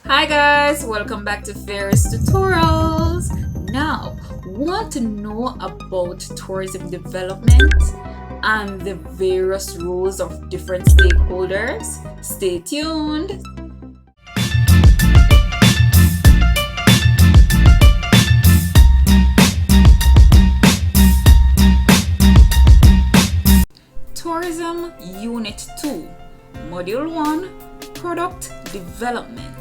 Hi guys, welcome back to Ferris Tutorials. Now, want to know about tourism development and the various roles of different stakeholders? Stay tuned. Tourism Unit 2, Module 1, Product Development.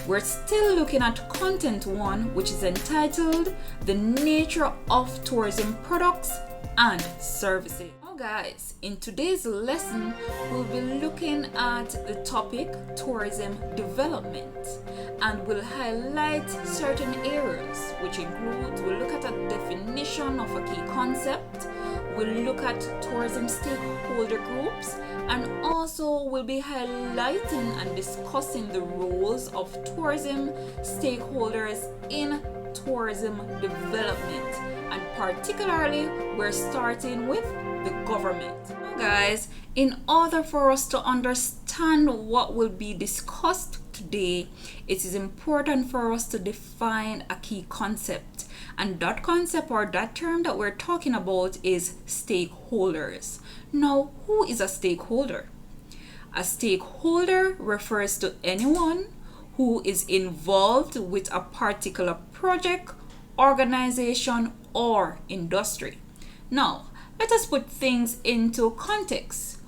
We're still looking at Content 1, which is entitled The Nature of Tourism Products and Services. Now guys, in today's lesson, we'll be looking at the topic Tourism Development, and we'll highlight certain areas, which include, we'll look at a definition of a key concept, we'll look at tourism stakeholder groups, and also we'll be highlighting and discussing the roles of tourism stakeholders in tourism development. And particularly, we're starting with the government. Now guys, in order for us to understand what will be discussed today, it is important for us to define a key concept. And that concept or that term that we're talking about is stakeholders. Now, who is a stakeholder? A stakeholder refers to anyone who is involved with a particular project, organization, or industry. Now, let us put things into context.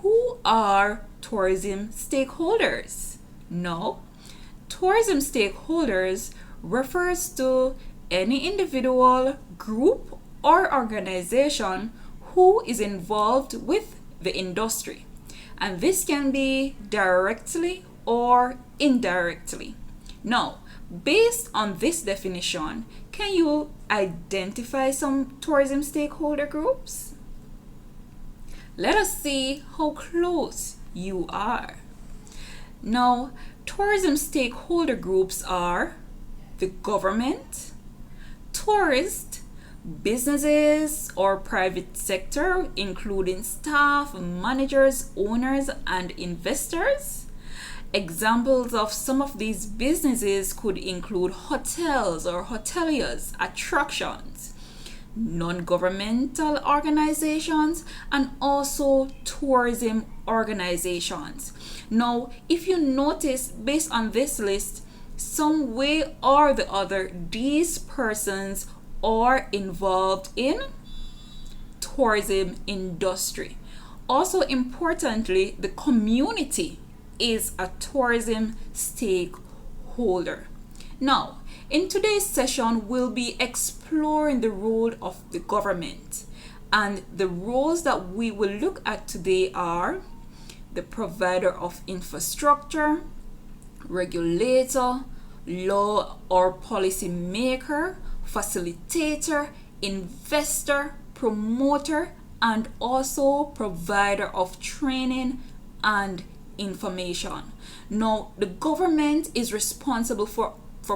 Who are tourism stakeholders? Now, tourism stakeholders refers to any individual, group, or organization who is involved with the industry. And this can be directly or indirectly. Now, based on this definition, can you identify some tourism stakeholder groups? Let us see how close you are. Now, tourism stakeholder groups are the government, tourists, businesses or private sector, including staff, managers, owners, and investors. Examples of some of these businesses could include hotels or hoteliers, attractions, non-governmental organizations, and also tourism organizations. Now, if you notice, based on this list, some way or the other, these persons are involved in tourism industry. Also importantly, the community is a tourism stakeholder. Now, in today's session, we'll be exploring the role of the government, and the roles that we will look at today are the provider of infrastructure, regulator, law or policy maker, facilitator, investor, promoter, and also provider of training and information. Now, the government is responsible for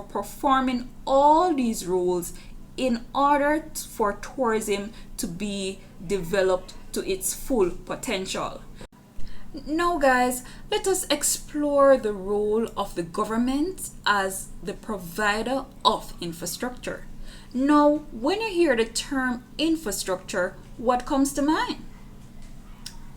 performing all these roles in order for tourism to be developed to its full potential. Now guys, let us explore the role of the government as the provider of infrastructure. Now, when you hear the term infrastructure, what comes to mind?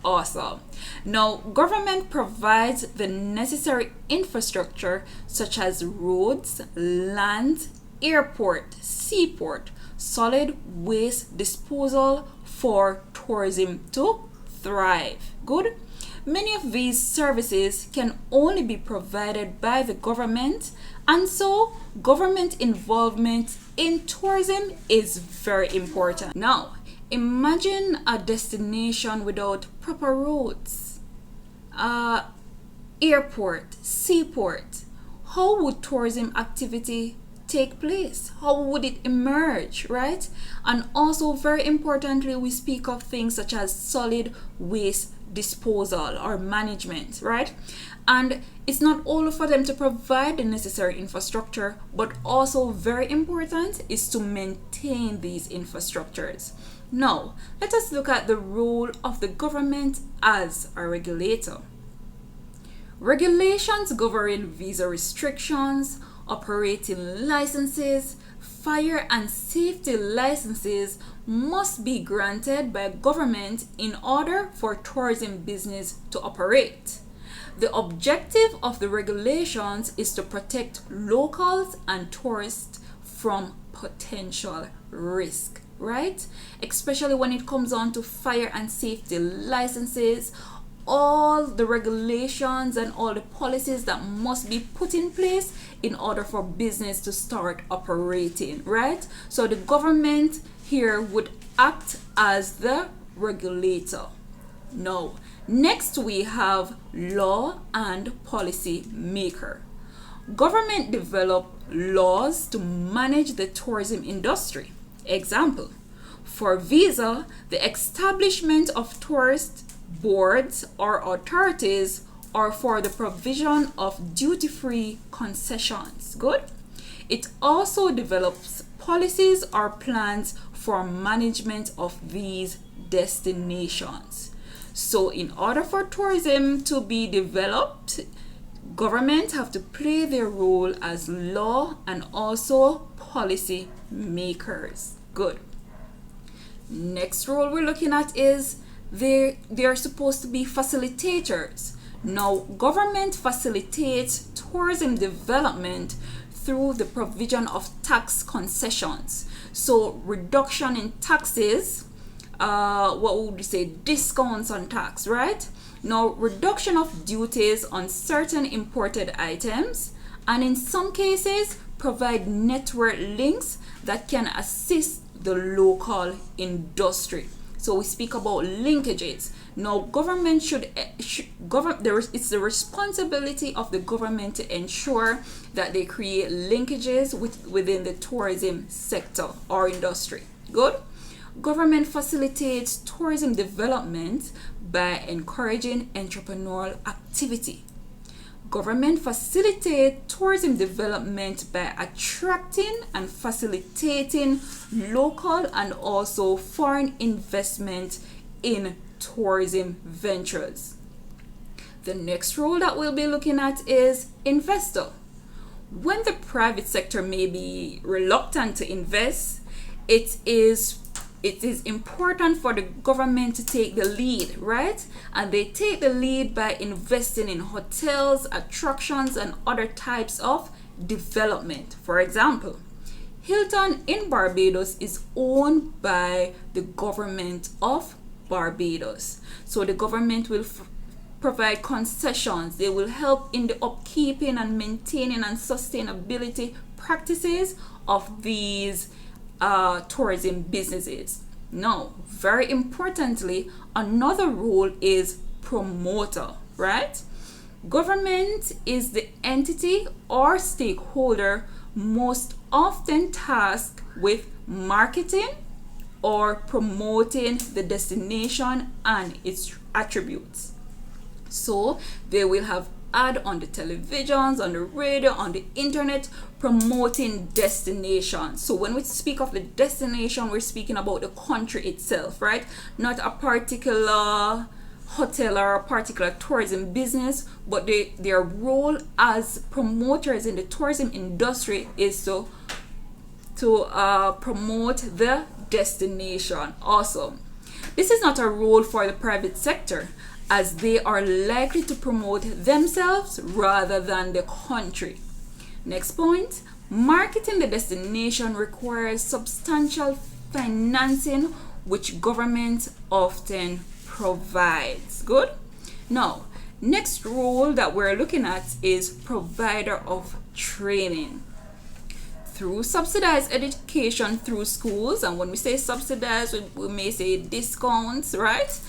Awesome. Now, government provides the necessary infrastructure such as roads, land, airport, seaport, solid waste disposal for tourism to thrive. Good? Many of these services can only be provided by the government, and so government involvement in tourism is very important. Now, imagine a destination without proper roads, airport, seaport. How would tourism activity take place? How would it emerge, right? And also, very importantly, we speak of things such as solid waste disposal or management, right? And it's not only for them to provide the necessary infrastructure, but also very important is to maintain these infrastructures. Now, let us look at the role of the government as a regulator. Regulations governing visa restrictions, operating licenses, fire and safety licenses must be granted by government in order for tourism business to operate. The objective of the regulations is to protect locals and tourists from potential risk, right? Especially when it comes on to fire and safety licenses, all the regulations and all the policies that must be put in place in order for business to start operating, right? So the government here would act as the regulator. Now, next we have law and policy maker. Government develop laws to manage the tourism industry. Example, for visa, the establishment of tourist boards or authorities, or for the provision of duty-free concessions. Good. It also develops policies or plans for management of these destinations. So in order for tourism to be developed, government have to play their role as law and also policy makers. Good. Next role we're looking at is they are supposed to be facilitators. Now, government facilitates tourism development through the provision of tax concessions. So reduction in taxes, what would you say, discounts on tax, right? Now, reduction of duties on certain imported items, and in some cases provide network links that can assist the local industry. So we speak about linkages. Now, government it's the responsibility of the government to ensure that they create linkages within the tourism sector or industry. Good. Government facilitates tourism development by encouraging entrepreneurial activity. Government facilitates tourism development by attracting and facilitating local and also foreign investment in tourism ventures. The next role that we'll be looking at is investor. When the private sector may be reluctant to invest, it is important for the government to take the lead, right? And they take the lead by investing in hotels, attractions, and other types of development. For example, Hilton in Barbados is owned by the government of Barbados. So the government will provide concessions. They will help in the upkeeping and maintaining and sustainability practices of these tourism businesses. Now, very importantly, another role is promoter, right? Government is the entity or stakeholder most often tasked with marketing or promoting the destination and its attributes. So they will have ad on the televisions, on the radio, on the internet, promoting destinations. So when we speak of the destination, we're speaking about the country itself, right? Not a particular hotel or a particular tourism business, but their role as promoters in the tourism industry is to promote the destination. Awesome. This is not a role for the private sector, as they are likely to promote themselves rather than the country. Next point, marketing the destination requires substantial financing, which government often provides. Good. Now, next role that we're looking at is provider of training. Through subsidized education through schools, and when we say subsidized, we may say discounts, right?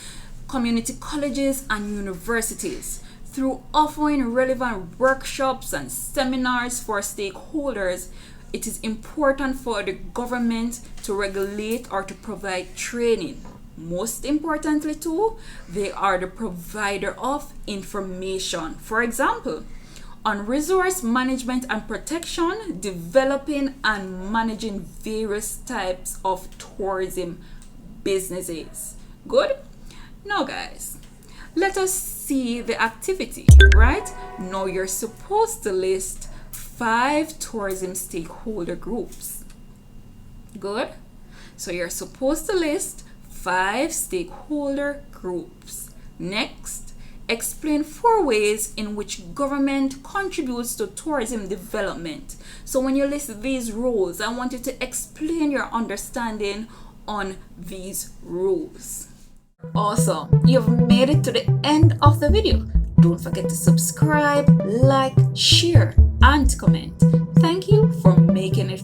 Community colleges and universities, through offering relevant workshops and seminars for stakeholders, it is important for the government to regulate or to provide training. Most importantly too, they are the provider of information. For example, on resource management and protection, developing and managing various types of tourism businesses. Good? Now guys, let us see the activity, right? Now you're supposed to list 5 tourism stakeholder groups. Good? So you're supposed to list 5 stakeholder groups. Next, explain 4 ways in which government contributes to tourism development. So when you list these roles, I want you to explain your understanding on these roles. Awesome. You've made it to the end of the video. Don't forget to subscribe, like, share, and comment. Thank you for making it